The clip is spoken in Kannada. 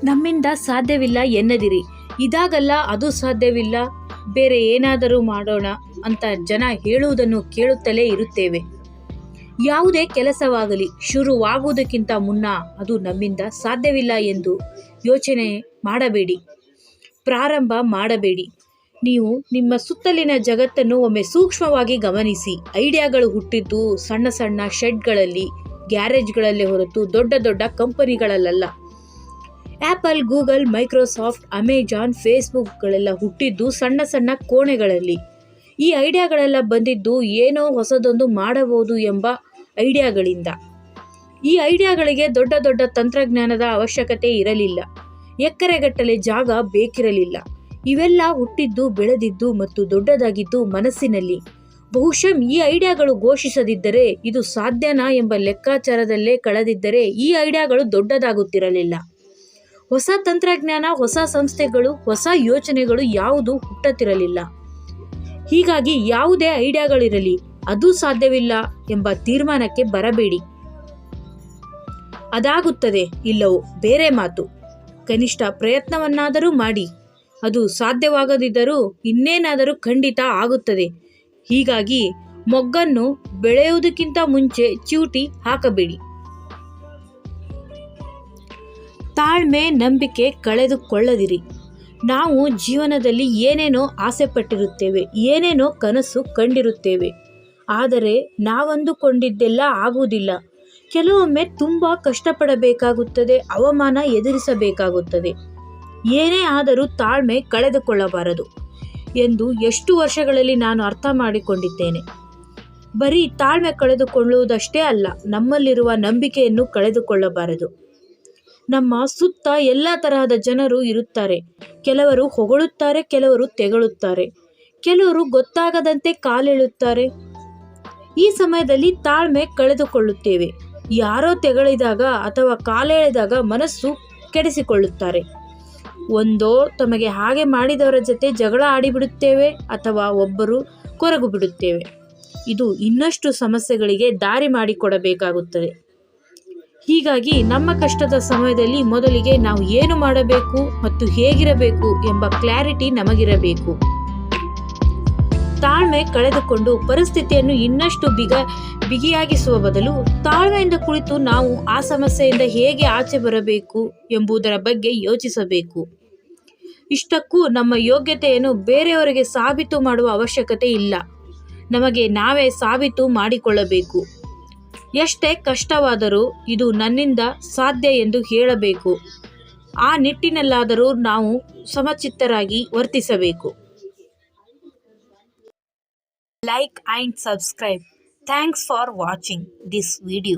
ನಮ್ಮಿಂದ ಸಾಧ್ಯವಿಲ್ಲ ಎನ್ನದಿರಿ. ಇದಾಗಲ್ಲ, ಅದು ಸಾಧ್ಯವಿಲ್ಲ, ಬೇರೆ ಏನಾದರೂ ಮಾಡೋಣ ಅಂತ ಜನ ಹೇಳುವುದನ್ನು ಕೇಳುತ್ತಲೇ ಇರುತ್ತೇವೆ. ಯಾವುದೇ ಕೆಲಸವಾಗಲಿ ಶುರುವಾಗುವುದಕ್ಕಿಂತ ಮುನ್ನ ಅದು ನಮ್ಮಿಂದ ಸಾಧ್ಯವಿಲ್ಲ ಎಂದು ಯೋಚನೆ ಮಾಡಬೇಡಿ, ಪ್ರಾರಂಭ ಮಾಡಬೇಡಿ. ನೀವು ನಿಮ್ಮ ಸುತ್ತಲಿನ ಜಗತ್ತನ್ನು ಒಮ್ಮೆ ಸೂಕ್ಷ್ಮವಾಗಿ ಗಮನಿಸಿ. ಐಡಿಯಾಗಳು ಹುಟ್ಟಿದ್ದು ಸಣ್ಣ ಸಣ್ಣ ಶೆಡ್ಗಳಲ್ಲಿ, ಗ್ಯಾರೇಜ್ಗಳಲ್ಲೇ ಹೊರತು ದೊಡ್ಡ ದೊಡ್ಡ ಕಂಪನಿಗಳಲ್ಲ. ಆ್ಯಪಲ್, ಗೂಗಲ್, ಮೈಕ್ರೋಸಾಫ್ಟ್, ಅಮೆಜಾನ್, ಫೇಸ್ಬುಕ್ಗಳೆಲ್ಲ ಹುಟ್ಟಿದ್ದು ಸಣ್ಣ ಸಣ್ಣ ಕೋಣೆಗಳಲ್ಲಿ. ಈ ಐಡಿಯಾಗಳೆಲ್ಲ ಬಂದಿದ್ದು ಏನೋ ಹೊಸದೊಂದು ಮಾಡಬಹುದು ಎಂಬ ಐಡಿಯಾಗಳಿಂದ. ಈ ಐಡಿಯಾಗಳಿಗೆ ದೊಡ್ಡ ದೊಡ್ಡ ತಂತ್ರಜ್ಞಾನದ ಅವಶ್ಯಕತೆ ಇರಲಿಲ್ಲ, ಎಕರೆಗಟ್ಟಲೆ ಜಾಗ ಬೇಕಿರಲಿಲ್ಲ. ಇವೆಲ್ಲ ಹುಟ್ಟಿದ್ದು, ಬೆಳೆದಿದ್ದು ಮತ್ತು ದೊಡ್ಡದಾಗಿದ್ದು ಮನಸ್ಸಿನಲ್ಲಿ. ಬಹುಶಃ ಈ ಐಡಿಯಾಗಳು ಘೋಷಿಸದಿದ್ದರೆ, ಇದು ಸಾಧ್ಯನಾ ಎಂಬ ಲೆಕ್ಕಾಚಾರದಲ್ಲೇ ಕಳೆದಿದ್ದರೆ ಈ ಐಡಿಯಾಗಳು ದೊಡ್ಡದಾಗುತ್ತಿರಲಿಲ್ಲ. ಹೊಸ ತಂತ್ರಜ್ಞಾನ, ಹೊಸ ಸಂಸ್ಥೆಗಳು, ಹೊಸ ಯೋಚನೆಗಳು ಯಾವುದು ಹುಟ್ಟುತ್ತಿರಲಿಲ್ಲ. ಹೀಗಾಗಿ ಯಾವುದೇ ಐಡಿಯಾಗಳಿರಲಿ, ಅದು ಸಾಧ್ಯವಿಲ್ಲ ಎಂಬ ತೀರ್ಮಾನಕ್ಕೆ ಬರಬೇಡಿ. ಅದಾಗುತ್ತದೆ ಇಲ್ಲವೋ ಬೇರೆ ಮಾತು. ಕನಿಷ್ಠ ಪ್ರಯತ್ನವನ್ನಾದರೂ ಮಾಡಿ. ಅದು ಸಾಧ್ಯವಾಗದಿದ್ದರೂ ಇನ್ನೇನಾದರೂ ಖಂಡಿತ ಆಗುತ್ತದೆ. ಹೀಗಾಗಿ ಮೊಗ್ಗನ್ನು ಬೆಳೆಯುವುದಕ್ಕಿಂತ ಮುಂಚೆ ಚೀಟಿ ಹಾಕಬೇಡಿ. ತಾಳ್ಮೆ, ನಂಬಿಕೆ ಕಳೆದುಕೊಳ್ಳದಿರಿ. ನಾವು ಜೀವನದಲ್ಲಿ ಏನೇನೋ ಆಸೆ ಪಟ್ಟಿರುತ್ತೇವೆ, ಏನೇನೋ ಕನಸು ಕಂಡಿರುತ್ತೇವೆ. ಆದರೆ ನಾವಂದುಕೊಂಡಿದ್ದೆಲ್ಲ ಆಗುವುದಿಲ್ಲ. ಕೆಲವೊಮ್ಮೆ ತುಂಬ ಕಷ್ಟಪಡಬೇಕಾಗುತ್ತದೆ, ಅವಮಾನ ಎದುರಿಸಬೇಕಾಗುತ್ತದೆ. ಏನೇ ಆದರೂ ತಾಳ್ಮೆ ಕಳೆದುಕೊಳ್ಳಬಾರದು ಎಂದು ಎಷ್ಟು ವರ್ಷಗಳಲ್ಲಿ ನಾನು ಅರ್ಥ ಮಾಡಿಕೊಂಡಿದ್ದೇನೆ. ಬರೀ ತಾಳ್ಮೆ ಕಳೆದುಕೊಳ್ಳುವುದಷ್ಟೇ ಅಲ್ಲ, ನಮ್ಮಲ್ಲಿರುವ ನಂಬಿಕೆಯನ್ನು ಕಳೆದುಕೊಳ್ಳಬಾರದು. ನಮ್ಮ ಸುತ್ತ ಎಲ್ಲ ತರಹದ ಜನರು ಇರುತ್ತಾರೆ. ಕೆಲವರು ಹೊಗಳುತ್ತಾರೆ, ಕೆಲವರು ತೆಗಳುತ್ತಾರೆ, ಕೆಲವರು ಗೊತ್ತಾಗದಂತೆ ಕಾಲೆಳುತ್ತಾರೆ. ಈ ಸಮಯದಲ್ಲಿ ತಾಳ್ಮೆ ಕಳೆದುಕೊಳ್ಳುತ್ತೇವೆ. ಯಾರೋ ತೆಗಳಿದಾಗ ಅಥವಾ ಕಾಲೆಳೆದಾಗ ಮನಸ್ಸು ಕೆಡಿಸಿಕೊಳ್ಳುತ್ತಾರೆ. ಒಂದೋ ತಮಗೆ ಹಾಗೆ ಮಾಡಿದವರ ಜೊತೆ ಜಗಳ ಆಡಿಬಿಡುತ್ತೇವೆ ಅಥವಾ ಒಬ್ಬರು ಕೊರಗು ಬಿಡುತ್ತೇವೆ. ಇದು ಇನ್ನಷ್ಟು ಸಮಸ್ಯೆಗಳಿಗೆ ದಾರಿ ಮಾಡಿಕೊಡಬೇಕಾಗುತ್ತದೆ. ಹೀಗಾಗಿ ನಮ್ಮ ಕಷ್ಟದ ಸಮಯದಲ್ಲಿ ಮೊದಲಿಗೆ ನಾವು ಏನು ಮಾಡಬೇಕು ಮತ್ತು ಹೇಗಿರಬೇಕು ಎಂಬ ಕ್ಲಾರಿಟಿ ನಮಗಿರಬೇಕು. ತಾಳ್ಮೆ ಕಳೆದುಕೊಂಡು ಪರಿಸ್ಥಿತಿಯನ್ನು ಇನ್ನಷ್ಟು ಬಿಗಿಯಾಗಿಸುವ ಬದಲು ತಾಳ್ಮೆಯಿಂದ ಕುಳಿತು ನಾವು ಆ ಸಮಸ್ಯೆಯಿಂದ ಹೇಗೆ ಆಚೆ ಬರಬೇಕು ಎಂಬುದರ ಬಗ್ಗೆ ಯೋಚಿಸಬೇಕು. ಇಷ್ಟಕ್ಕೂ ನಮ್ಮ ಯೋಗ್ಯತೆಯನ್ನು ಬೇರೆಯವರಿಗೆ ಸಾಬೀತು ಮಾಡುವ ಅವಶ್ಯಕತೆ ಇಲ್ಲ. ನಮಗೆ ನಾವೇ ಸಾಬೀತು ಮಾಡಿಕೊಳ್ಳಬೇಕು. ಎಷ್ಟೇ ಕಷ್ಟವಾದರೂ ಇದು ನನ್ನಿಂದ ಸಾಧ್ಯ ಎಂದು ಹೇಳಬೇಕು. ಆ ನಿಟ್ಟಿನಲ್ಲಾದರೂ ನಾವು ಸಮಚಿತ್ತರಾಗಿ ವರ್ತಿಸಬೇಕು. Like and subscribe. Thanks for watching this video.